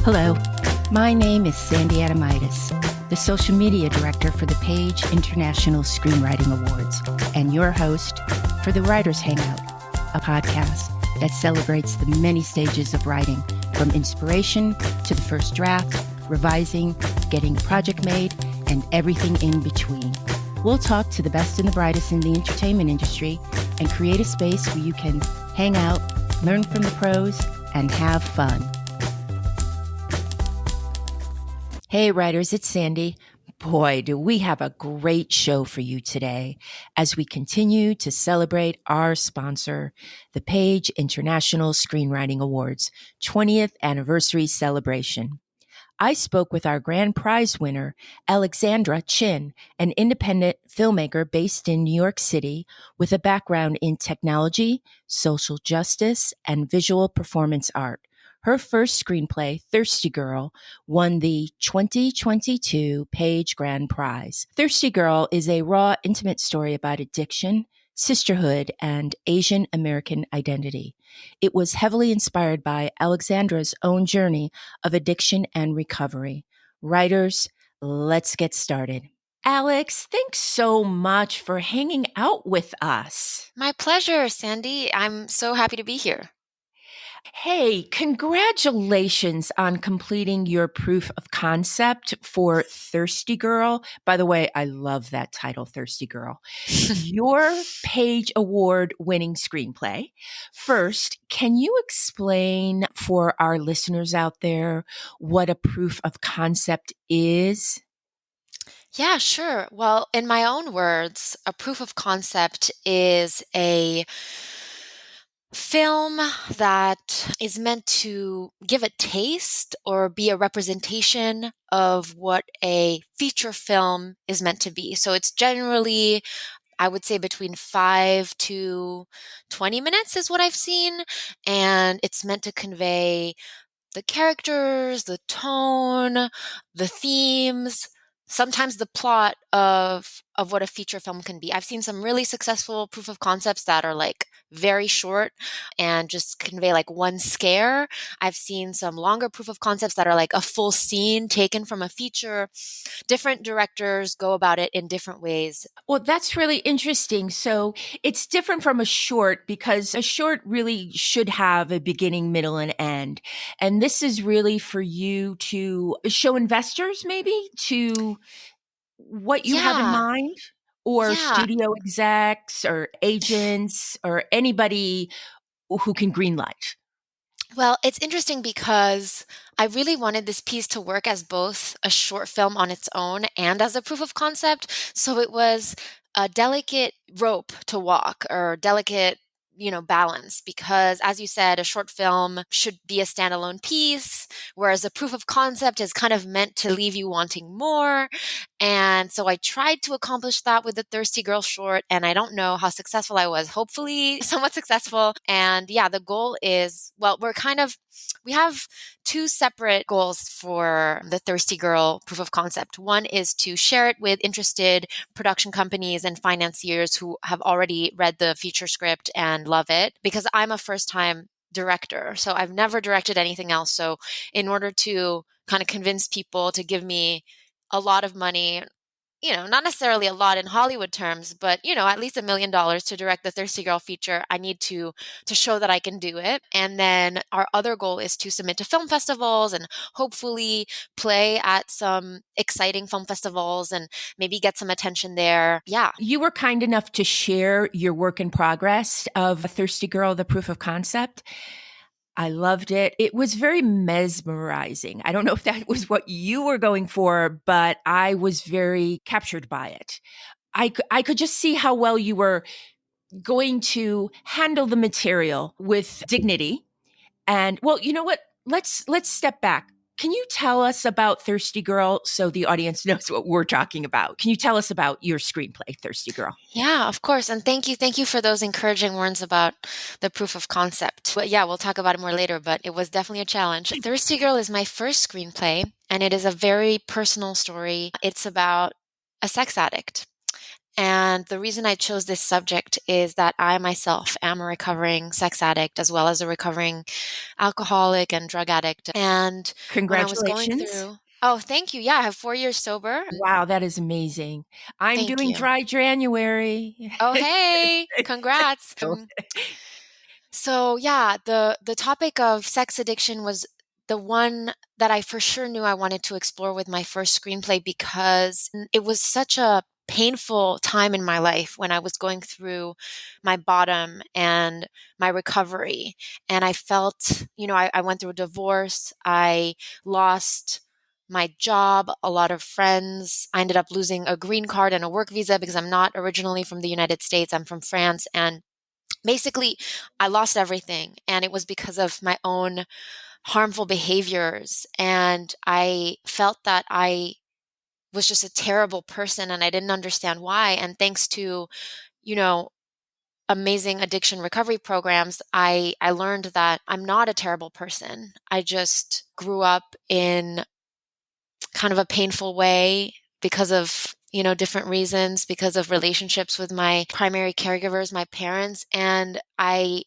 Hello, my name is Sandy Adamitis, the social media director for the Page International Screenwriting Awards, and your host for the Writers Hangout, a podcast that celebrates the many stages of writing, from inspiration to the first draft, revising, getting a project made, and everything in between. We'll talk to the best and the brightest in the entertainment industry and create a space where you can hang out, learn from the pros, and have fun. Hey writers, it's Sandy. Boy, do we have a great show for you today as we continue to celebrate our sponsor, the Page International Screenwriting Awards 20th Anniversary Celebration. I spoke with our grand prize winner, Alexandra, an independent filmmaker based in New York City with a background in technology, social justice, and visual performance art. Her first screenplay, ThirstyGirl, won the 2022 Page Grand Prize. ThirstyGirl is a raw, intimate story about addiction, sisterhood, and Asian American identity. It was heavily inspired by Alexandra's own journey of addiction and recovery. Writers, let's get started. Alex, thanks so much for hanging out with us. My pleasure, Sandy. I'm so happy to be here. Hey, congratulations on completing your proof of concept for ThirstyGirl. By the way, I love that title, ThirstyGirl. Your Page Award winning screenplay. First, can you explain for our listeners out there what a proof of concept is? Yeah, sure. Well, in my own words, a proof of concept is a film that is meant to give a taste or be a representation of what a feature film is meant to be. So it's generally, I would say, between 5 to 20 minutes is what I've seen. And it's meant to convey the characters, the tone, the themes, sometimes the plot of what a feature film can be. I've seen some really successful proof of concepts that are like very short and just convey like one scare. I've seen some longer proof of concepts that are like a full scene taken from a feature. Different directors go about it in different ways. Well, that's really interesting. So it's different from a short because a short really should have a beginning, middle, and end. And this is really for you to show investors maybe to what you have in Yeah. mind, or Yeah. studio execs or agents or anybody who can greenlight. Well, it's interesting because I really wanted this piece to work as both a short film on its own and as a proof of concept. So it was a delicate rope to walk, or delicate, balance, because as you said, a short film should be a standalone piece, whereas a proof of concept is kind of meant to leave you wanting more. And so I tried to accomplish that with the ThirstyGirl short, and I don't know how successful I was. Hopefully somewhat successful. And yeah, the goal is, well, we have two separate goals for the ThirstyGirl proof of concept. One is to share it with interested production companies and financiers who have already read the feature script and love it, because I'm a first-time director. So I've never directed anything else. So in order to kind of convince people to give me a lot of money, not necessarily a lot in Hollywood terms, but, at least $1 million to direct the ThirstyGirl feature, I need to show that I can do it. And then our other goal is to submit to film festivals and hopefully play at some exciting film festivals and maybe get some attention there. Yeah. You were kind enough to share your work in progress of ThirstyGirl, the proof of concept. I loved it. It was very mesmerizing. I don't know if that was what you were going for, but I was very captured by it. I could just see how well you were going to handle the material with dignity. And well, you know what? Let's step back. Can you tell us about ThirstyGirl so the audience knows what we're talking about? Can you tell us about your screenplay, ThirstyGirl? Yeah, of course. And thank you for those encouraging words about the proof of concept. But yeah, we'll talk about it more later, but it was definitely a challenge. ThirstyGirl is my first screenplay, and it is a very personal story. It's about a sex addict. And the reason I chose this subject is that I myself am a recovering sex addict as well as a recovering alcoholic and drug addict. And when I was going Congratulations. through, oh, thank you. Yeah, I have 4 years sober. Wow, that is amazing. I'm Thank doing you. dry January. Oh, hey, congrats. So yeah, the topic of sex addiction was the one that I for sure knew I wanted to explore with my first screenplay because it was such a painful time in my life when I was going through my bottom and my recovery. And I felt, I went through a divorce. I lost my job, a lot of friends. I ended up losing a green card and a work visa because I'm not originally from the United States. I'm from France. And basically, I lost everything. And it was because of my own harmful behaviors. And I felt that I was just a terrible person and I didn't understand why. And thanks to, you know, amazing addiction recovery programs, I learned that I'm not a terrible person. I just grew up in kind of a painful way because of different reasons, because of relationships with my primary caregivers, my parents, and I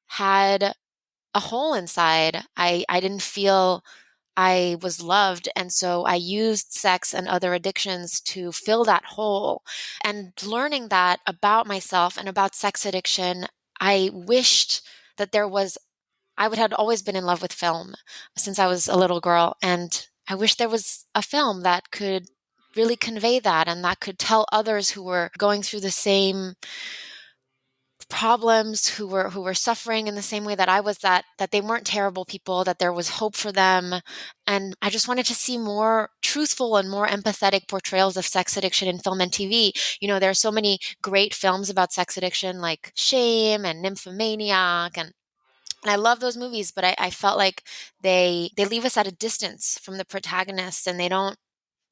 had a hole inside. I didn't feel I was loved. And so I used sex and other addictions to fill that hole. And learning that about myself and about sex addiction, I wished that I would had always been in love with film since I was a little girl. And I wish there was a film that could really convey that and that could tell others who were going through the same problems, who were suffering in the same way that I was, that they weren't terrible people, that there was hope for them. And I just wanted to see more truthful and more empathetic portrayals of sex addiction in film and TV. There are so many great films about sex addiction like Shame and Nymphomaniac, and I love those movies, but I felt like they leave us at a distance from the protagonists, and they don't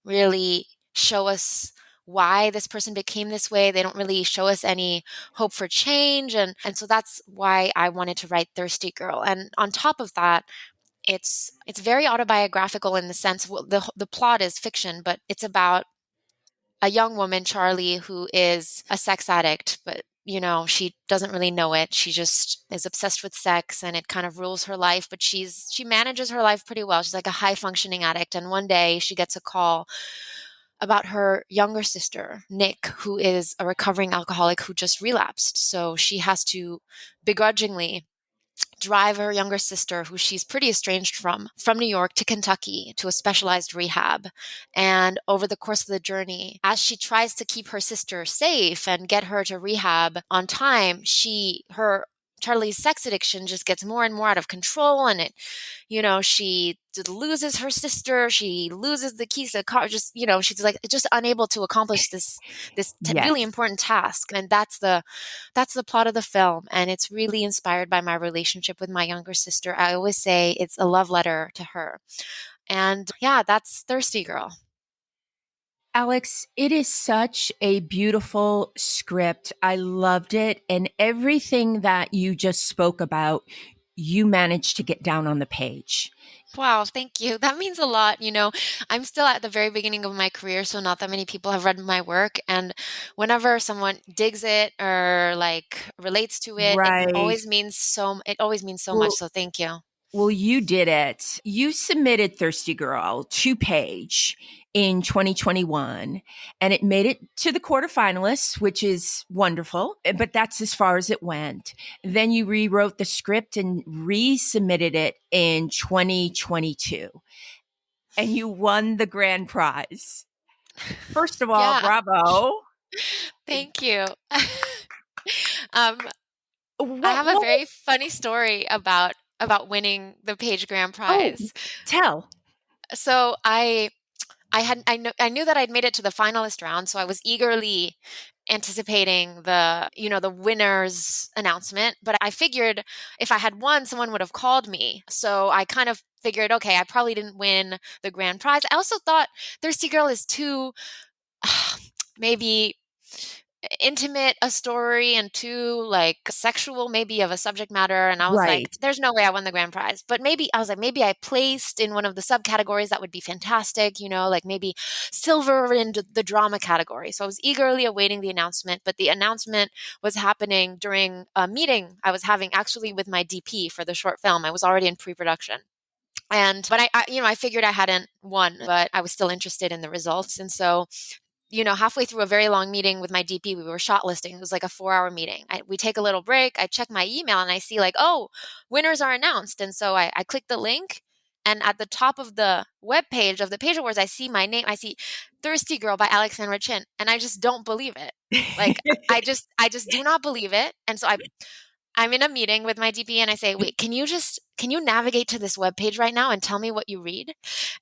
really show us why this person became this way. They don't really show us any hope for change. And so that's why I wanted to write Thirsty Girl. And on top of that, it's very autobiographical in the sense, well, the plot is fiction, but it's about a young woman, Charlie, who is a sex addict, but she doesn't really know it. She just is obsessed with sex and it kind of rules her life, but she manages her life pretty well. She's like a high functioning addict. And one day she gets a call about her younger sister, Nick, who is a recovering alcoholic who just relapsed. So she has to begrudgingly drive her younger sister, who she's pretty estranged from New York to Kentucky to a specialized rehab. And over the course of the journey, as she tries to keep her sister safe and get her to rehab on time, Charlie's sex addiction just gets more and more out of control. And she loses her sister. She loses the keys to the car. She's like just unable to accomplish this really Yes. important task. And that's the plot of the film. And it's really inspired by my relationship with my younger sister. I always say it's a love letter to her. And yeah, that's Thirsty Girl. Alex, it is such a beautiful script. I loved it. And everything that you just spoke about, you managed to get down on the page. Wow, thank you. That means a lot. I'm still at the very beginning of my career, so not that many people have read my work. And whenever someone digs it or like relates to it, it Right. always means so much. Well, So thank you. Well, you did it. You submitted Thirsty Girl 2-page in 2021, and it made it to the quarterfinalists, which is wonderful, but that's as far as it went. Then you rewrote the script and resubmitted it in 2022, and you won the grand prize. First of all, Yeah, bravo. thank you. um, I What, have a what, very funny story about winning the Page Grand oh, Prize. tell. So I knew that I'd made it to the finalist round, so I was eagerly anticipating the winner's announcement, but I figured if I had won, someone would have called me. So I kind of figured, okay, I probably didn't win the grand prize. I also thought Thirsty Girl is too maybe intimate a story and too like sexual maybe of a subject matter. And I was like, Right. there's no way I won the grand prize. But maybe I was like, maybe I placed in one of the subcategories. That would be fantastic, like maybe silver in the drama category. So I was eagerly awaiting the announcement, but the announcement was happening during a meeting I was having actually with my DP for the short film. I was already in pre-production. But I figured I hadn't won, but I was still interested in the results. And so halfway through a very long meeting with my DP, we were shortlisting. It was like a 4-hour meeting. We take a little break. I check my email and I see like, oh, winners are announced. And so I click the link. And at the top of the web page of the Page Awards, I see my name. I see Thirsty Girl by Alexandra. And I just don't believe it. Like I just do not believe it. And so I'm in a meeting with my DP and I say, wait, can you navigate to this webpage right now and tell me what you read?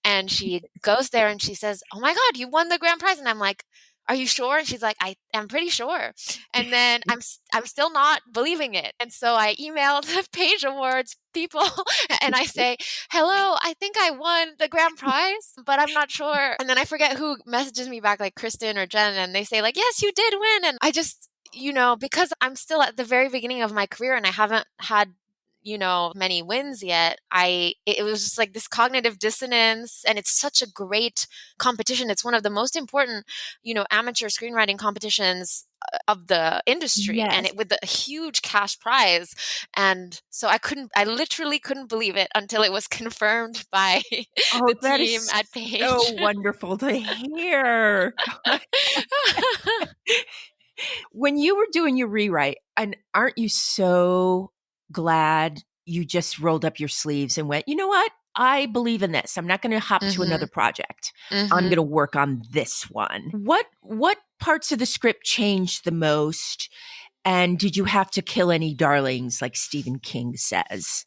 And she goes there and she says, oh my God, you won the grand prize. And I'm like, are you sure? And she's like, I am pretty sure. And then I'm still not believing it. And so I emailed the Page Awards people and I say, hello, I think I won the grand prize, but I'm not sure. And then I forget who messages me back, like Kristen or Jen, and they say like, yes, you did win. And I just, because I'm still at the very beginning of my career and I haven't had many wins yet, it was just like this cognitive dissonance. And it's such a great competition. It's one of the most important amateur screenwriting competitions of the industry, and Yes. it with a huge cash prize. And so I literally couldn't believe it until it was confirmed by Oh, the that team is at so Page. wonderful to hear. When you were doing your rewrite, and aren't you so glad you just rolled up your sleeves and went, you know what? I believe in this. I'm not going to hop to another Mhm. project. I'm going Mhm. to work on this one. What parts of the script changed the most? And did you have to kill any darlings, like Stephen King says?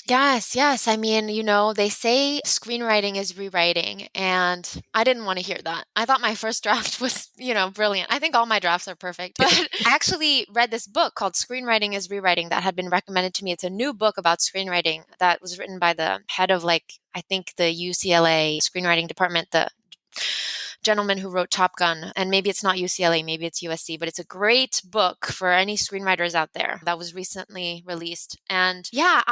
Yes, yes. I mean, they say screenwriting is rewriting, and I didn't want to hear that. I thought my first draft was, brilliant. I think all my drafts are perfect. But I actually read this book called Screenwriting is Rewriting that had been recommended to me. It's a new book about screenwriting that was written by the head of, like, I think the UCLA screenwriting department, the gentleman who wrote Top Gun. And maybe it's not UCLA, maybe it's USC, but it's a great book for any screenwriters out there that was recently released. And yeah,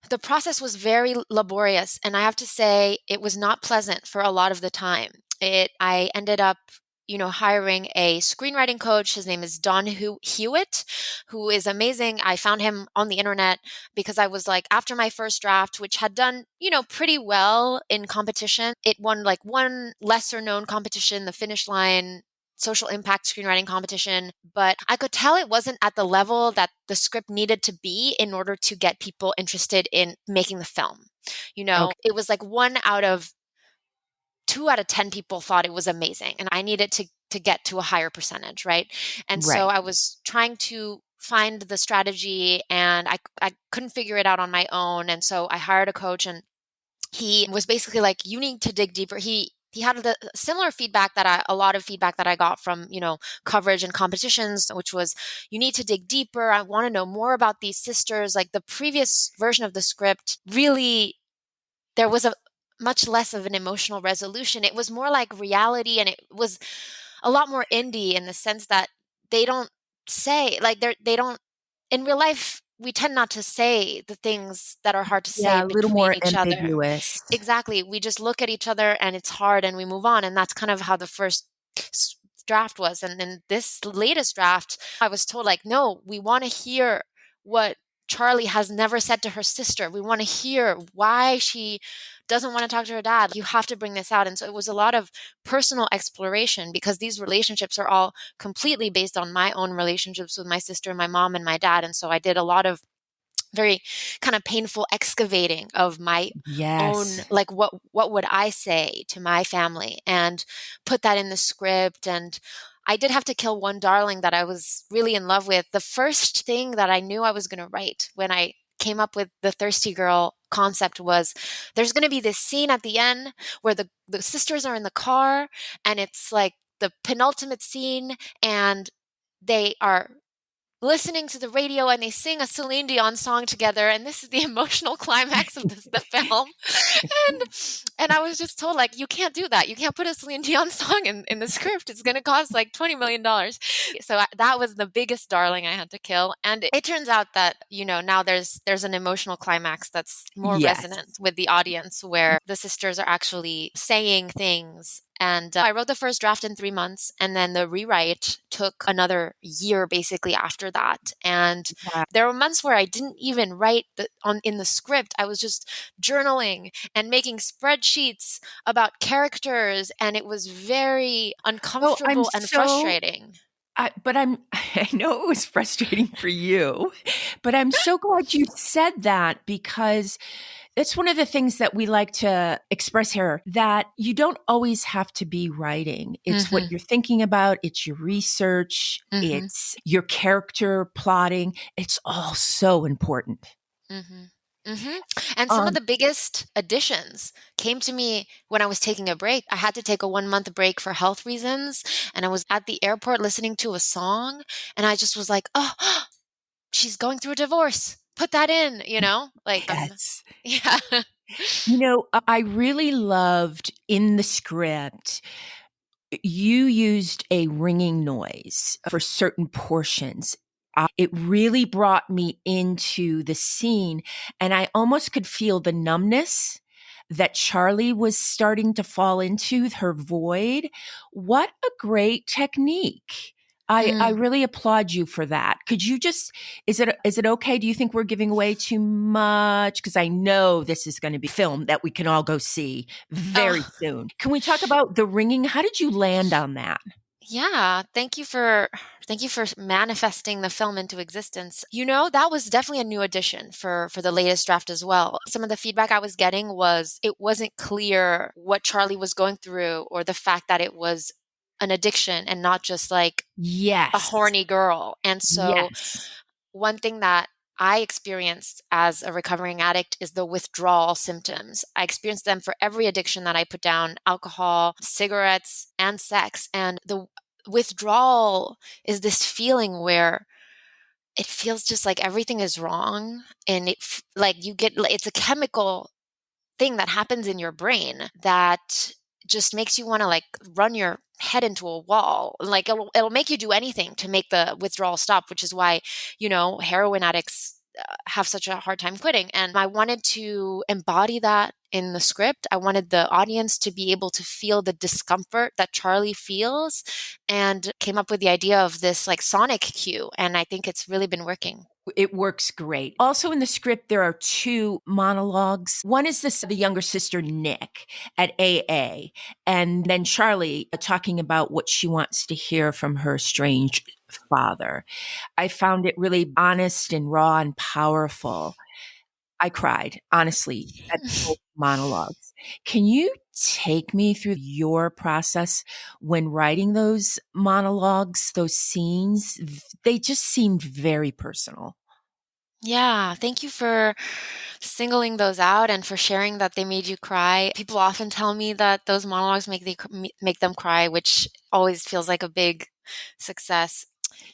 the process was very laborious, and I have to say it was not pleasant for a lot of the time. I ended up, hiring a screenwriting coach. His name is Don Hewitt, who is amazing. I found him on the internet because I was like, after my first draft, which had done, pretty well in competition, it won like one lesser known competition, the Finish Line social impact screenwriting competition, but I could tell it wasn't at the level that the script needed to be in order to get people interested in making the film. Okay. It was like 2 out of 10 people thought it was amazing, and I needed to get to a higher percentage, right? And so Right. I was trying to find the strategy, and I couldn't figure it out on my own. And so I hired a coach, and he was basically like, you need to dig deeper. He had the similar feedback a lot of feedback that I got from, coverage and competitions, which was, you need to dig deeper. I want to know more about these sisters. Like the previous version of the script, really, there was a much less of an emotional resolution. It was more like reality, and it was a lot more indie in the sense that they don't say, like, they don't, in real life, we tend not to say the things that are hard to say Yeah, a little between more each other. ambiguous. Exactly. We just look at each other and it's hard and we move on. And that's kind of how the first draft was. And then this latest draft, I was told, like, no, we want to hear what Charlie has never said to her sister. We want to hear why she doesn't want to talk to her dad. You have to bring this out. And so it was a lot of personal exploration, because these relationships are all completely based on my own relationships with my sister, my mom, and my dad. And so I did a lot of very kind of painful excavating of my own, Yes. like, what would I say to my family, and put that in the script. And I did have to kill one darling that I was really in love with. The first thing that I knew I was going to write when I came up with the Thirsty Girl concept was, there's going to be this scene at the end where the sisters are in the car, and it's like the penultimate scene, and they are listening to the radio and they sing a Celine Dion song together, and this is the emotional climax of the film. And I was just told, like, you can't do that. You can't put a Celine Dion song in the script. It's going to cost like $20 million. So that was the biggest darling I had to kill. And it turns out that, now there's an emotional climax that's more Yes. resonant with the audience, where the sisters are actually saying things. And I wrote the first draft in 3 months, and then the rewrite took another year basically after that. And Wow. there were months where I didn't even write in the script. I was just journaling and making spreadsheets about characters, and it was very Oh, I'm uncomfortable and so frustrating. I know it was frustrating for you, but I'm so glad you said that because it's one of the things that we like to express here, that you don't always have to be writing. It's what Mhm. you're thinking about. It's your research. Mhm. It's your character plotting. It's all so important. Mhm. Mhm. And some of Um, the biggest additions came to me when I was taking a break. I had to take a 1 month break for health reasons, and I was at the airport listening to a song, and I just was like, "Oh, she's going through a divorce. Put that in," like, yes. yeah. I really loved in the script you used a ringing noise for certain portions. It really brought me into the scene, and I almost could feel the numbness that Charlie was starting to fall into, her void. What a great technique. I Mm. really applaud you for that. Could you just is it okay? Do you think we're giving away too much? Because I know this is going to be film that we can all go see very Oh, soon. Can we talk about the ringing? How did you land on that? yeah. Thank you for manifesting the film into existence. That was definitely a new addition for the latest draft as well. Some of the feedback I was getting was it wasn't clear what Charlie was going through, or the fact that it was an addiction and not just like a Yes. horny girl. And so Yes. one thing that I experienced as a recovering addict is the withdrawal symptoms. I experienced them for every addiction that I put down: alcohol, cigarettes, and sex. And the withdrawal is this feeling where it feels just like everything is wrong. And like it's a chemical thing that happens in your brain that just makes you want to like run your head into a wall. Like it'll make you do anything to make the withdrawal stop, which is why, heroin addicts have such a hard time quitting. And I wanted to embody that in the script. I wanted the audience to be able to feel the discomfort that Charlie feels, and came up with the idea of this like sonic cue. And I think it's really been working. It works great. Also in the script, there are two monologues. One is the younger sister, Nick, at AA, and then Charlie talking about what she wants to hear from her estranged father. I found it really honest and raw and powerful. I cried, honestly, at both monologues. Can you take me through your process when writing those monologues, those scenes? They just seemed very personal. Yeah, thank you for singling those out and for sharing that they made you cry. People often tell me that those monologues make them cry, which always feels like a big success.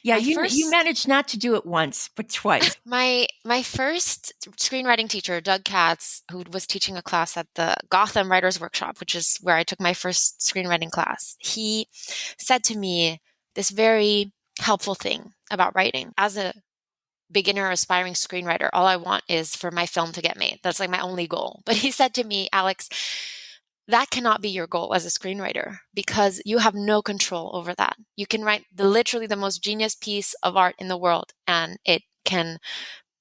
Yeah, My you first managed not to do it once, but twice. my first screenwriting teacher, Doug Katz, who was teaching a class at the Gotham Writers Workshop, which is where I took my first screenwriting class. He said to me this very helpful thing about writing. As a beginner aspiring screenwriter, all I want is for my film to get made. That's like my only goal. But he said to me, Alex, that cannot be your goal as a screenwriter, because you have no control over that. You can write literally the most genius piece of art in the world, and it can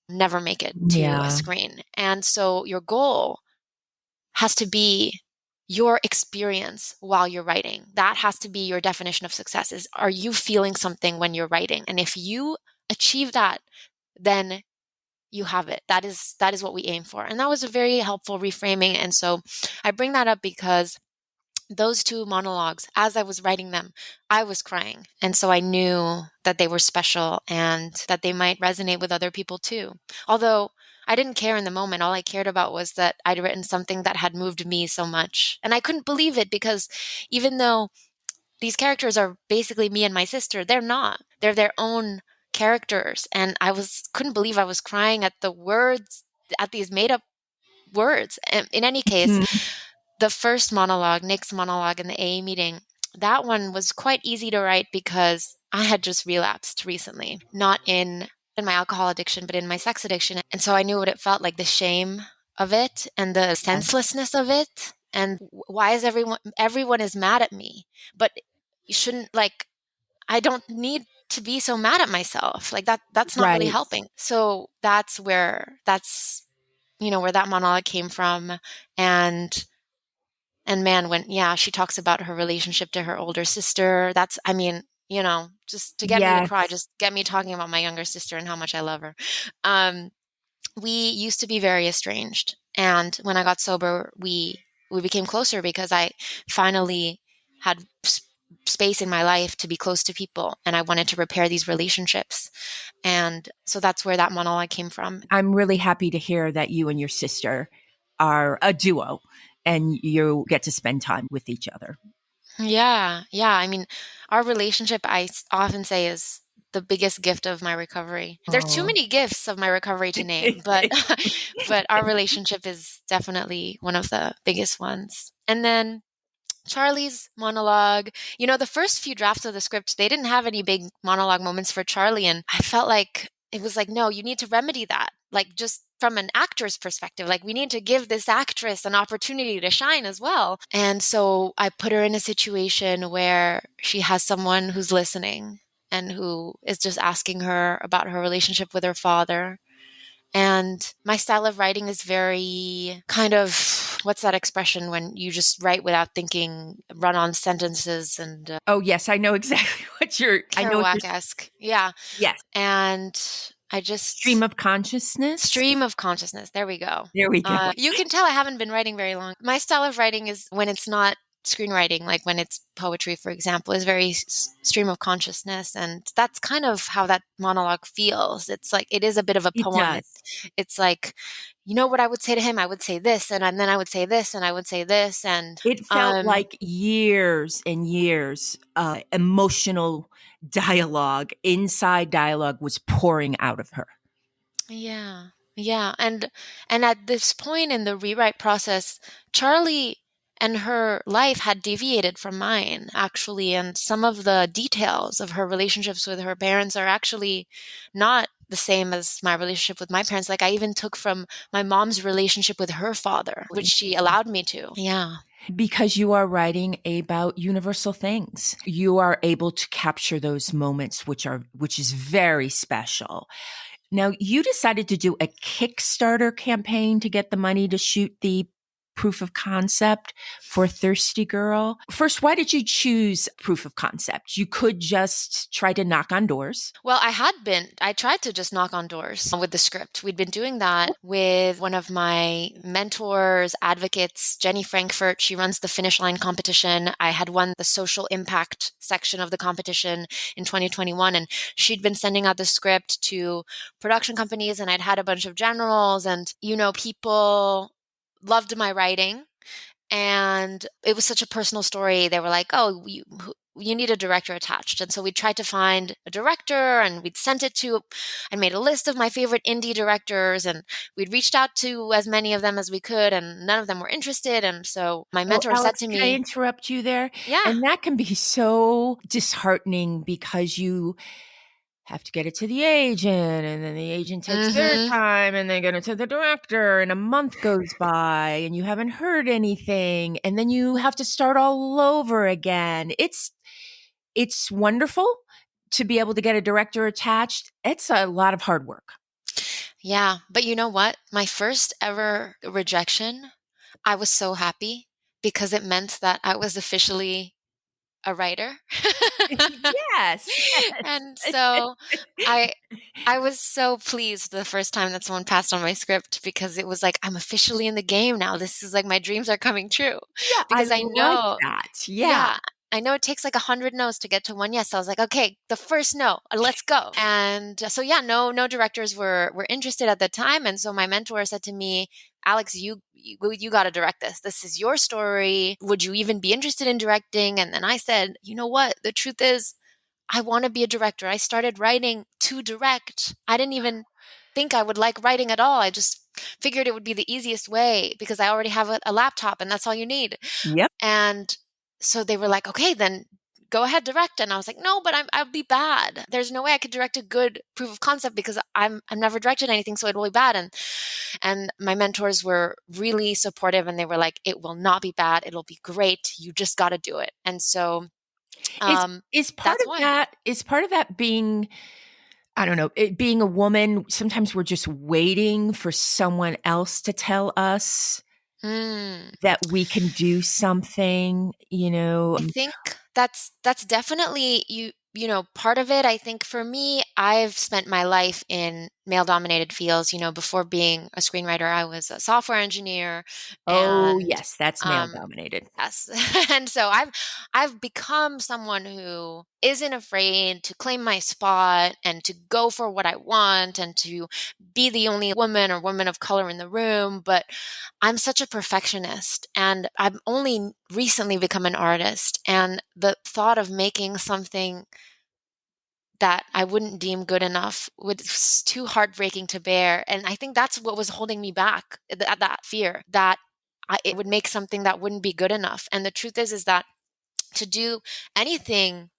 never make it to a Yeah. screen. And so your goal has to be your experience while you're writing. That has to be your definition of success. Is, are you feeling something when you're writing? And if you achieve that, then you have it. That is what we aim for. And that was a very helpful reframing. And so I bring that up because those two monologues, as I was writing them, I was crying. And so I knew that they were special and that they might resonate with other people too. Although I didn't care in the moment. All I cared about was that I'd written something that had moved me so much. And I couldn't believe it, because even though these characters are basically me and my sister, they're not. They're their own characters, and couldn't believe I was crying at the words, at these made up words. And in any case, Mhm. the first monologue, Nick's monologue in the AA meeting, that one was quite easy to write because I had just relapsed recently, not in my alcohol addiction, but in my sex addiction. And so I knew what it felt like, the shame of it and the Yes. senselessness of it. And why is everyone is mad at me? But you shouldn't, like, I don't need to be so mad at myself. Like that's not really Right. helping. So where that monologue came from. And man, when, yeah, she talks about her relationship to her older sister, just to get me to cry, Yes. just get me talking about my younger sister and how much I love her. Um, we used to be very estranged. And when I got sober, we became closer because I finally had space in my life to be close to people, and I wanted to repair these relationships. And so that's where that monologue came from. I'm really happy to hear that you and your sister are a duo and you get to spend time with each other. Yeah. Yeah. I mean, our relationship, often say, is the biggest gift of my recovery. There's too Oh. many gifts of my recovery to name, but but our relationship is definitely one of the biggest ones. And then Charlie's monologue, the first few drafts of the script, they didn't have any big monologue moments for Charlie. And I felt like it was like, no, you need to remedy that. Like, just from an actor's perspective, like, we need to give this actress an opportunity to shine as well. And so I put her in a situation where she has someone who's listening and who is just asking her about her relationship with her father. And my style of writing is very kind of, what's that expression when you just write without thinking, run on sentences, and Oh, yes, I know exactly I know what you're, Kerouac-esque. Yeah. yes, And I stream just of consciousness. stream of consciousness. There we go. There we go. You can tell I haven't been writing very long. My style of writing is, when it's not screenwriting, like when it's poetry, for example, is very stream of consciousness. And that's kind of how that monologue feels. It's like, it is a bit of a It poem. does. It's like, what I would say to him? I would say this, and then I would say this, and I would say this. And It felt like years and years emotional dialogue, inside dialogue was pouring out of her. yeah. Yeah. And at this point in the rewrite process, Charlie and her life had deviated from mine, actually, and some of the details of her relationships with her parents are actually not the same as my relationship with my parents. Like, I even took from my mom's relationship with her father, which she allowed me to. Yeah. Because you are writing about universal things. You are able to capture those moments which is very special. Now, you decided to do a Kickstarter campaign to get the money to shoot the proof of concept for Thirsty Girl. First, why did you choose proof of concept? You could just try to knock on doors. Well, I tried to just knock on doors with the script. We'd been doing that with one of my mentors, advocates, Jenny Frankfurt. She runs the Finish Line competition. I had won the social impact section of the competition in 2021, and she'd been sending out the script to production companies, and I'd had a bunch of generals, and, people loved my writing. And it was such a personal story. They were like, oh, you need a director attached. And so we tried to find a director, and we'd sent it to, I made a list of my favorite indie directors, and we'd reached out to as many of them as we could, and none of them were interested. And so my Oh, mentor said Alex, to can I me, interrupt you there? yeah, And that can be so disheartening because you have to get it to the agent, and then the agent takes their mm-hmm. time, and they get it to the director, and a month goes by and you haven't heard anything, and then you have to start all over again. It's wonderful to be able to get a director attached. It's a lot of hard work. Yeah. But you know what? My first ever rejection, I was so happy because it meant that I was officially a writer. Yes, And yes. so I I was so pleased the first time that someone passed on my script, because it was like, I'm officially in the game now. This is like, my dreams are coming true. Yeah, I Because I like know, that. Yeah. yeah, I know it takes like 100 no's to get to one yes. So I was like, okay, the first no, let's go. And so, yeah, no directors were interested at the time. And so my mentor said to me, Alex, you got to direct this. This is your story. Would you even be interested in directing? And then I said, you know what? The truth is, I want to be a director. I started writing to direct. I didn't even think I would like writing at all. I just figured it would be the easiest way because I already have a laptop and that's all you need. Yep. And so they were like, okay, then go ahead, direct. And I was like, no, but I'll be bad. There's no way I could direct a good proof of concept because I've never directed anything, so it will be bad. And my mentors were really supportive, and they were like, it will not be bad. It'll be great. You just got to do it. And so Is um, is part that's of why. that is part of that being, I don't know, being a woman, sometimes we're just waiting for someone else to tell us Mm. that we can do something, I think that's definitely part of it. I think for me, I've spent my life in male dominated fields. Before being a screenwriter, I was a software engineer Oh, and yes, that's male um dominated. yes. And so I've become someone who isn't afraid to claim my spot and to go for what I want and to be the only woman or woman of color in the room, but I'm such a perfectionist and I've only recently become an artist. And the thought of making something that I wouldn't deem good enough was too heartbreaking to bear. And I think that's what was holding me back, that fear that it would make something that wouldn't be good enough. And the truth is that to do anything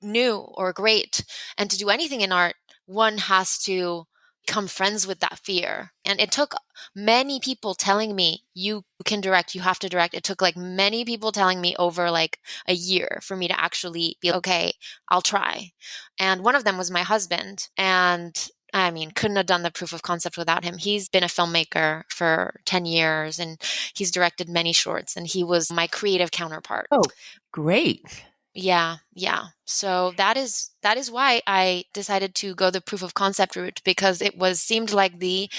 new or great and to do anything in art, one has to become friends with that fear. And it took many people telling me, you can direct, you have to direct. It took like many people telling me over like a year for me to actually be okay, I'll try. And one of them was my husband. And I mean, couldn't have done the proof of concept without him. He's been a filmmaker for 10 years and he's directed many shorts and he was my creative counterpart. Oh, great. Yeah, yeah. So that is why I decided to go the proof of concept route because it seemed like the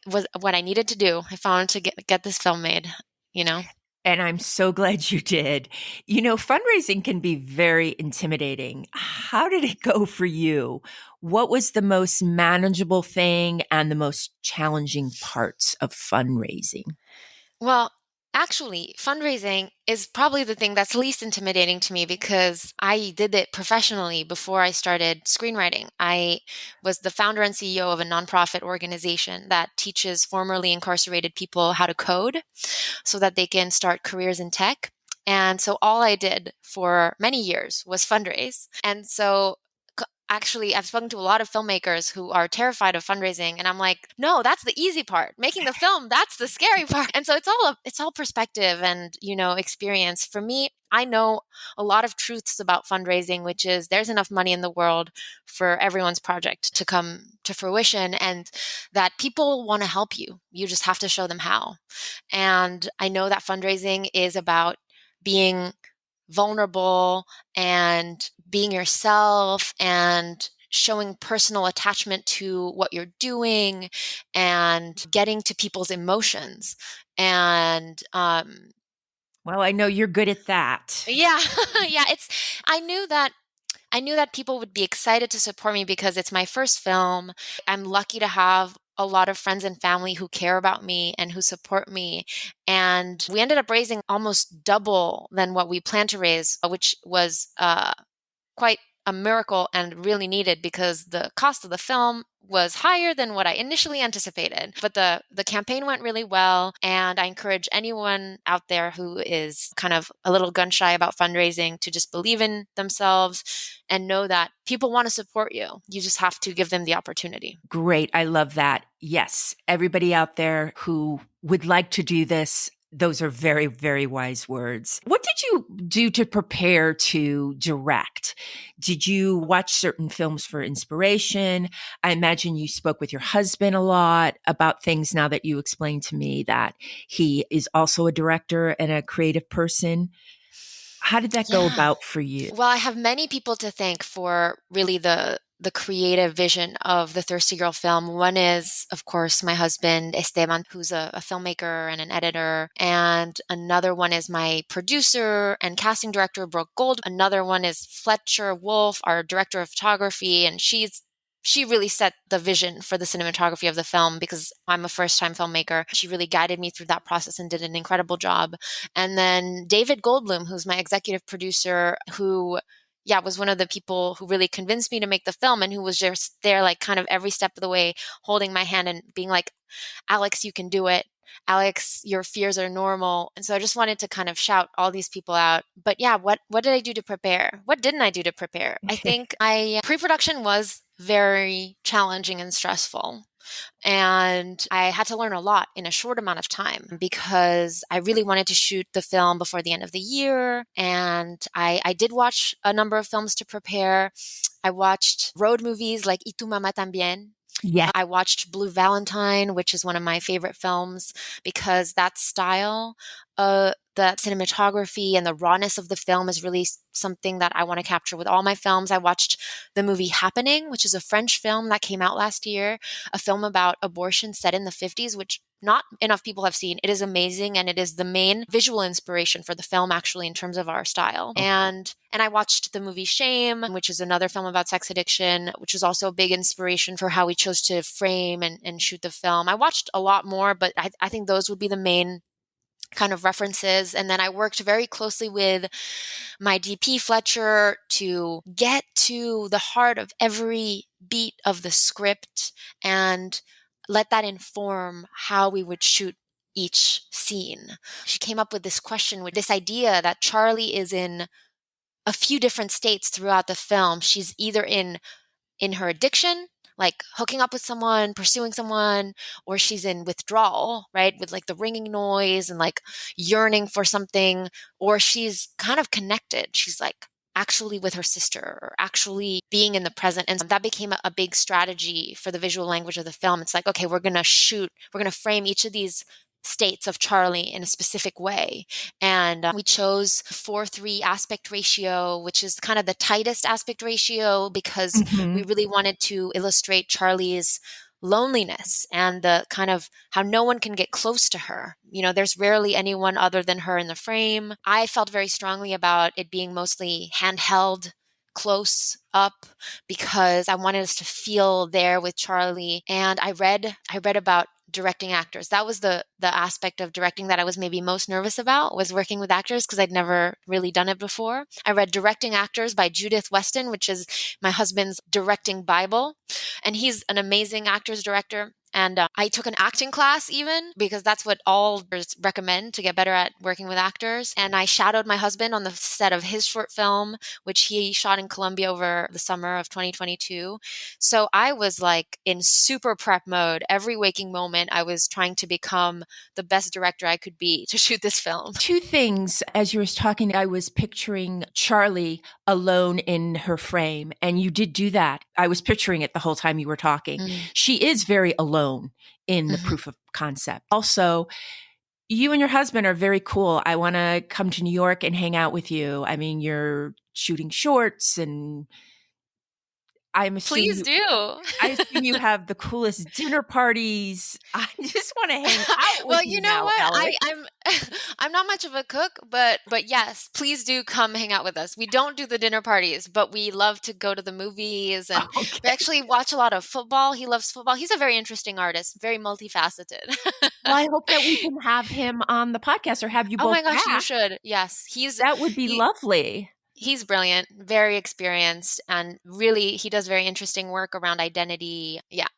was what I needed to do. I found to get this film made, you know. And I'm so glad you did. Fundraising can be very intimidating. How did it go for you? What was the most manageable thing and the most challenging parts of fundraising? Well, actually, fundraising is probably the thing that's least intimidating to me because I did it professionally before I started screenwriting. I was the founder and CEO of a nonprofit organization that teaches formerly incarcerated people how to code so that they can start careers in tech. And so all I did for many years was fundraise. And so actually, I've spoken to a lot of filmmakers who are terrified of fundraising, and I'm like, no, that's the easy part. Making the film, that's the scary part. And so it's all perspective and experience. For me, I know a lot of truths about fundraising, which is there's enough money in the world for everyone's project to come to fruition, and that people want to help you. You just have to show them how. And I know that fundraising is about being vulnerable and being yourself and showing personal attachment to what you're doing and getting to people's emotions. And Well, I know you're good at that. yeah, yeah, I knew that people would be excited to support me because it's my first film. I'm lucky to have a lot of friends and family who care about me and who support me. And we ended up raising almost double than what we planned to raise, which was quite a miracle and really needed because the cost of the film was higher than what I initially anticipated. But the campaign went really well, and I encourage anyone out there who is kind of a little gun shy about fundraising to just believe in themselves and know that people want to support you. You just have to give them the opportunity. Great. I love that. Yes. Everybody out there who would like to do this, those are very, very wise words. What did you do to prepare to direct? Did you watch certain films for inspiration? I imagine you spoke with your husband a lot about things now that you explained to me that he is also a director and a creative person. How did that go Yeah. about for you? Well, I have many people to thank for really the creative vision of the Thirsty Girl film. One is, of course, my husband, Esteban, who's a filmmaker and an editor. And another one is my producer and casting director, Brooke Gold. Another one is Fletcher Wolf, our director of photography. And she really set the vision for the cinematography of the film because I'm a first-time filmmaker. She really guided me through that process and did an incredible job. And then David Goldblum, who's my executive producer, who was one of the people who really convinced me to make the film, and who was just there like kind of every step of the way, holding my hand and being like, Alex, you can do it. Alex, your fears are normal. And so I just wanted to kind of shout all these people out. But yeah, what did I do to prepare? What didn't I do to prepare? I think I pre-production was very challenging and stressful. And I had to learn a lot in a short amount of time because I really wanted to shoot the film before the end of the year. And I did watch a number of films to prepare. I watched road movies like Y tu mamá también. Yes. I watched Blue Valentine, which is one of my favorite films, because that style, the cinematography and the rawness of the film is really something that I want to capture with all my films. I watched the movie Happening, which is a French film that came out last year, a film about abortion set in the 50s, which not enough people have seen. It is amazing, and it is the main visual inspiration for the film, actually, in terms of our style. And I watched the movie Shame, which is another film about sex addiction, which is also a big inspiration for how we chose to frame and shoot the film. I watched a lot more, but I think those would be the main kind of references. And then I worked very closely with my DP Fletcher to get to the heart of every beat of the script and let that inform how we would shoot each scene. She came up with this question, with this idea that Charlie is in a few different states throughout the film. She's either in her addiction, like hooking up with someone, pursuing someone, or she's in withdrawal, right? With like the ringing noise and like yearning for something, or she's kind of connected. She's like actually with her sister, or actually being in the present. And that became a big strategy for the visual language of the film. It's like, okay, we're going to frame each of these states of Charlie in a specific way. And we chose 4:3 aspect ratio, which is kind of the tightest aspect ratio because we really wanted to illustrate Charlie's loneliness and the kind of how no one can get close to her. You know, there's rarely anyone other than her in the frame. I felt very strongly about it being mostly handheld, close up, because I wanted us to feel there with Charlie. And I read about directing actors. That was the aspect of directing that I was maybe most nervous about, was working with actors, because I'd never really done it before. I read Directing Actors by Judith Weston, which is my husband's directing Bible. And he's an amazing actors director. And I took an acting class even, because that's what all recommend to get better at working with actors. And I shadowed my husband on the set of his short film, which he shot in Colombia over the summer of 2022. So I was like in super prep mode. Every waking moment, I was trying to become the best director I could be to shoot this film. Two things. As you were talking, I was picturing Charlie alone in her frame, and you did do that. I was picturing it the whole time you were talking. She is very alone in the proof of concept. Also, you and your husband are very cool. I want to come to New York and hang out with you. I mean, you're shooting shorts, and Please do. I assume you have the coolest dinner parties. I just want to hang out with well, you you know now, what? Alex. I'm not much of a cook, but yes, please do come hang out with us. We don't do the dinner parties, but we love to go to the movies, and we actually watch a lot of football. He loves football. He's a very interesting artist, very multifaceted. Well, I hope that we can have him on the podcast, or have you both Oh my gosh, back. you should. Yes, That would be lovely. He's brilliant, very experienced, and really he does very interesting work around identity. Yeah.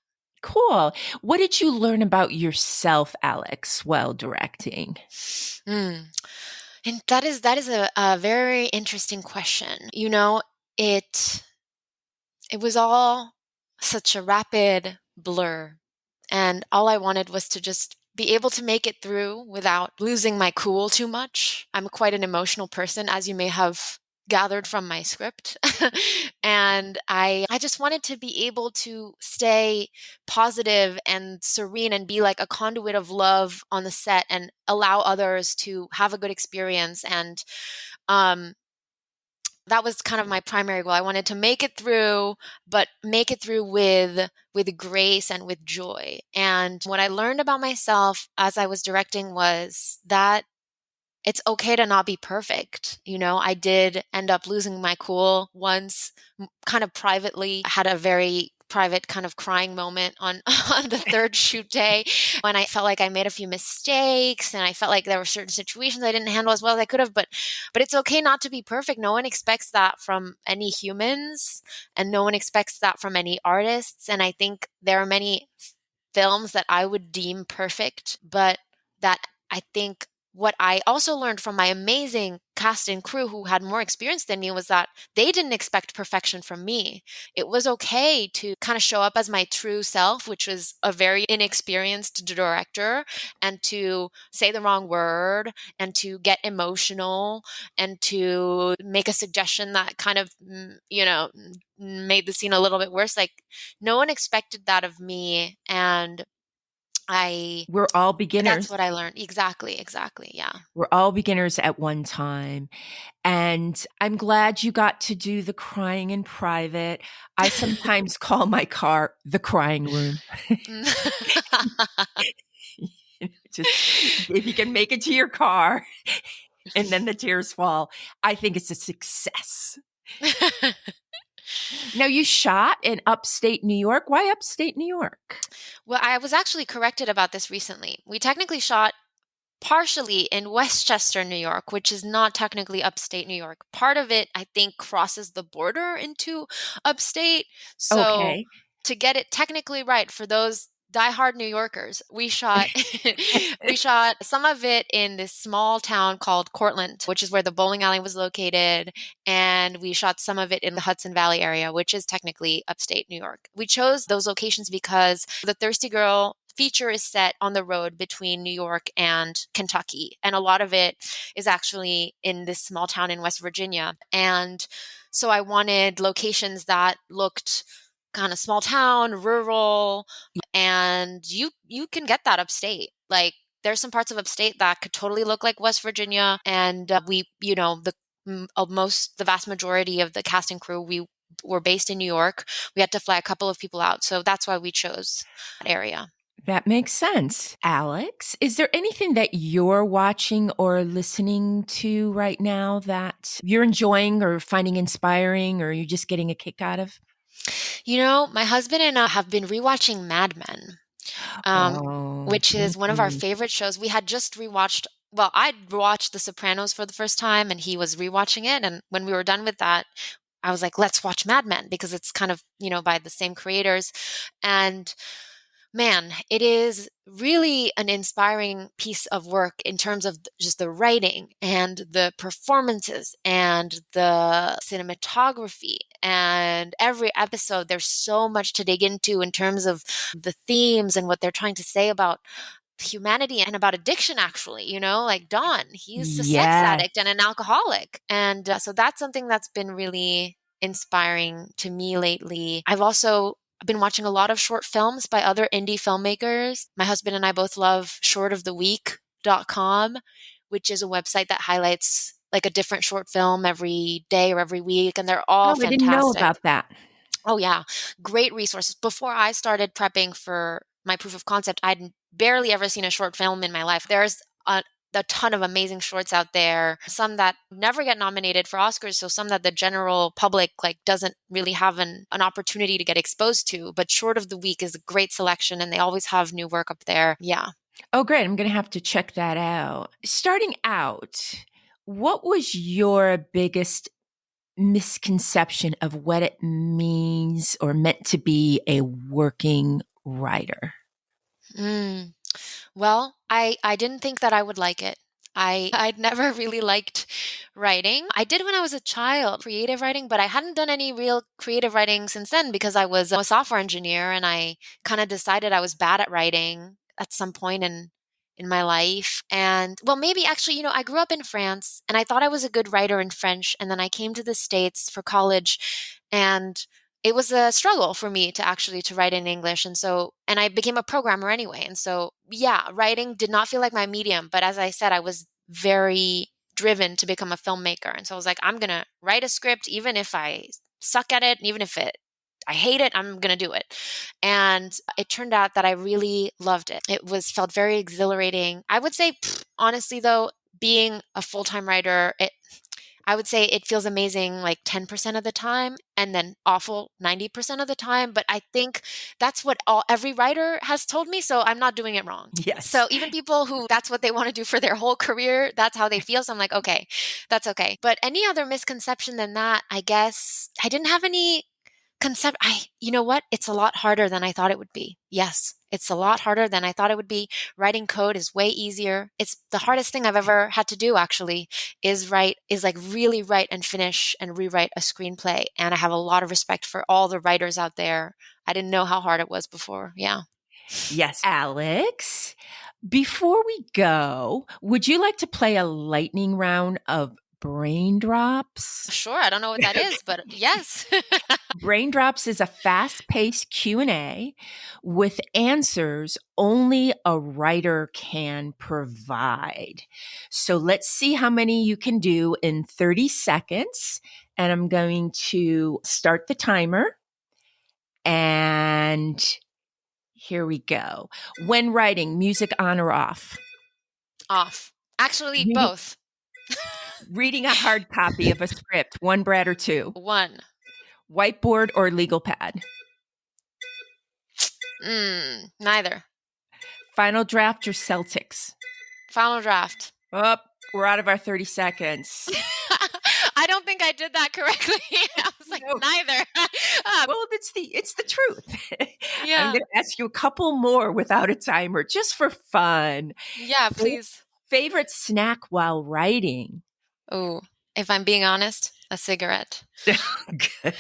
Cool. What did you learn about yourself, Alex, while directing? And that is a very interesting question. You know, it was all such a rapid blur, and all I wanted was to just be able to make it through without losing my cool too much. I'm quite an emotional person, as you may have gathered from my script. And I just wanted to be able to stay positive and serene and be like a conduit of love on the set and allow others to have a good experience. And that was kind of my primary goal. I wanted to make it through, but make it through with grace and with joy. And what I learned about myself as I was directing was that it's okay to not be perfect. You know, I did end up losing my cool once, kind of privately. I had a very private kind of crying moment on on the third shoot day when I felt like I made a few mistakes and I felt like there were certain situations I didn't handle as well as I could have. But it's okay not to be perfect. No one expects that from any humans, and no one expects that from any artists. And I think there are many films that I would deem perfect, but that I think what I also learned from my amazing cast and crew who had more experience than me was that they didn't expect perfection from me. It was okay to kind of show up as my true self, which was a very inexperienced director, and to say the wrong word and to get emotional and to make a suggestion that kind of, made the scene a little bit worse. Like, no one expected that of me. And I We're all that's beginners. what I learned. Exactly, exactly. Yeah. We're all beginners at one time. And I'm glad you got to do the crying in private. I sometimes call my car the crying room. Just if you can make it to your car and then the tears fall, I think it's a success. Now, you shot in upstate New York. Why upstate New York? Well, I was actually corrected about this recently. We technically shot partially in Westchester, New York, which is not technically upstate New York. Part of it, I think, crosses the border into upstate. So Okay. to get it technically right for those diehard New Yorkers, we shot we shot some of it in this small town called Cortland, which is where the bowling alley was located, and we shot some of it in the Hudson Valley area, which is technically upstate New York. We chose those locations because the Thirsty Girl feature is set on the road between New York and Kentucky, and a lot of it is actually in this small town in West Virginia. And so I wanted locations that looked kind of small town, rural, and you can get that upstate. Like, there's some parts of upstate that could totally look like West Virginia, and the vast majority of the cast and crew, we were based in New York. We had to fly a couple of people out, so that's why we chose that area. That makes sense. Alex, is there anything that you're watching or listening to right now that you're enjoying or finding inspiring or you're just getting a kick out of? My husband and I have been rewatching Mad Men, um, Oh, which is one of our favorite shows. We had just rewatched, well, I'd rewatched The Sopranos for the first time, and he was rewatching it. And when we were done with that, I was like, let's watch Mad Men because it's kind of, by the same creators. And man, it is really an inspiring piece of work in terms of just the writing and the performances and the cinematography. And every episode, there's so much to dig into in terms of the themes and what they're trying to say about humanity and about addiction, actually. Like Don, he's a sex yeah. addict and an alcoholic. And so that's something that's been really inspiring to me lately. I've also been watching a lot of short films by other indie filmmakers. My husband and I both love shortoftheweek.com, which is a website that highlights like a different short film every day or every week, and they're all Oh, I didn't know fantastic. about that. Oh yeah, great resources. Before I started prepping for my proof of concept, I'd barely ever seen a short film in my life. There's a ton of amazing shorts out there, some that never get nominated for Oscars, so some that the general public doesn't really have an opportunity to get exposed to. But Short of the Week is a great selection, and they always have new work up there. Yeah. Oh, great. I'm going to have to check that out. Starting out, what was your biggest misconception of what it means or meant to be a working writer? Mm. Well, I didn't think that I would like it. I'd never really liked writing. I did when I was a child, creative writing, but I hadn't done any real creative writing since then because I was a software engineer, and I kind of decided I was bad at writing at some point in my life. And well, maybe actually, I grew up in France, and I thought I was a good writer in French, and then I came to the States for college, and it was a struggle for me to write in English. And I became a programmer anyway. And so, yeah, writing did not feel like my medium. But as I said, I was very driven to become a filmmaker. And so I was like, I'm going to write a script, even if I suck at it, and even if I hate it, I'm going to do it. And it turned out that I really loved it. Felt very exhilarating. I would say, honestly, though, being a full-time writer, I would say it feels amazing like 10% of the time and then awful 90% of the time. But I think that's what every writer has told me. So I'm not doing it wrong. Yes. So even people who that's what they want to do for their whole career, that's how they feel. So I'm like, okay, that's okay. But any other misconception than that, I guess I didn't have any you know what? It's a lot harder than I thought it would be. Yes, it's a lot harder than I thought it would be. Writing code is way easier. It's the hardest thing I've ever had to do actually is like really write and finish and rewrite a screenplay. And I have a lot of respect for all the writers out there. I didn't know how hard it was before. Yeah. Yes. Alex, before we go, would you like to play a lightning round of brain drops? Sure. I don't know what that is, but yes. Brain drops is a fast-paced Q&A with answers only a writer can provide. So let's see how many you can do in 30 seconds. And I'm going to start the timer. And here we go. When writing, music on or off? Off. Actually, Reading, both. reading a hard copy of a script, one, Brad, or two? One. Whiteboard or legal pad? Neither. Final draft or Celtics? Final draft. Oh, we're out of our 30 seconds. I don't think I did that correctly. I was like, No. neither. Well, it's the truth. Yeah. I'm going to ask you a couple more without a timer, just for fun. Yeah, please. Favorite snack while writing? Oh, if I'm being honest, a cigarette. Good.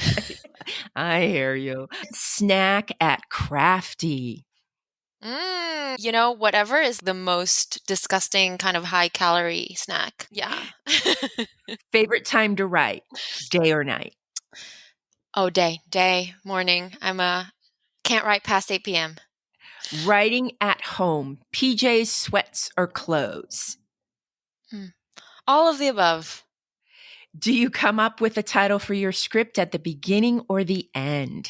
I hear you. Snack at Crafty. You know, whatever is the most disgusting kind of high calorie snack. Yeah. Favorite time to write, day or night? Oh, day, morning. Can't write past 8 p.m. Writing at home, PJs, sweats, or clothes? All of the above. Do you come up with a title for your script at the beginning or the end?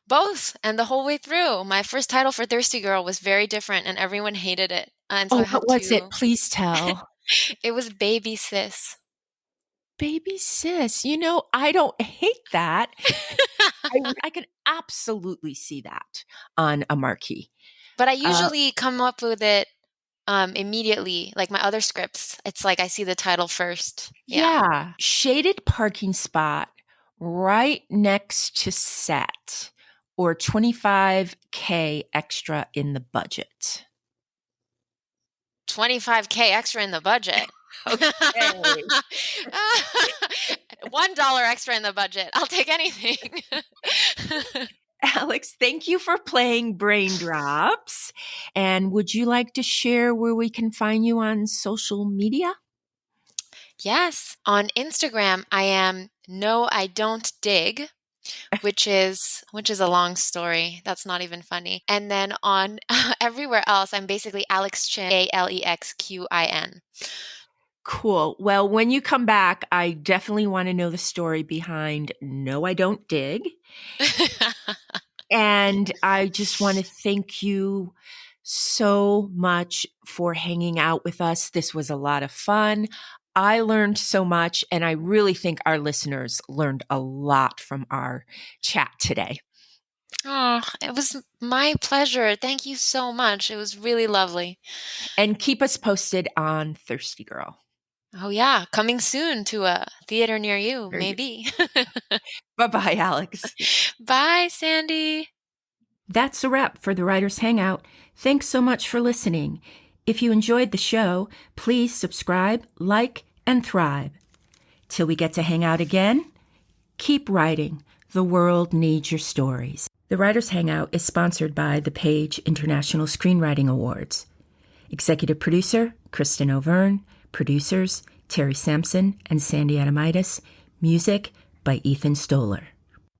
Both, and the whole way through. My first title for ThirstyGirl was very different, and everyone hated it. And so I had what was it? Please tell. It was Baby Sis. Baby sis. You know, I don't hate that. I can absolutely see that on a marquee. But I usually come up with it immediately, like my other scripts. It's like I see the title first. Yeah. Shaded parking spot right next to set or $25K extra in the budget? $25K extra in the budget. Okay. $1 extra in the budget. I'll take anything. Alex, thank you for playing Brain Drops. And would you like to share where we can find you on social media? Yes. On Instagram, I am No I Don't Dig, which is a long story. That's not even funny. And then on everywhere else, I'm basically Alex Chin, Alexqin. Cool. Well, when you come back, I definitely want to know the story behind No, I Don't Dig. And I just want to thank you so much for hanging out with us. This was a lot of fun. I learned so much, and I really think our listeners learned a lot from our chat today. Oh, it was my pleasure. Thank you so much. It was really lovely. And keep us posted on Thirsty Girl. Oh, yeah. Coming soon to a theater near you, maybe. Bye-bye, Alex. Bye, Sandy. That's a wrap for the Writers Hangout. Thanks so much for listening. If you enjoyed the show, please subscribe, like, and thrive. Till we get to hang out again, keep writing. The world needs your stories. The Writers Hangout is sponsored by the Page International Screenwriting Awards. Executive producer, Kristen O'Verne. Producers, Terry Sampson and Sandy Adamitis. Music by Ethan Stoller.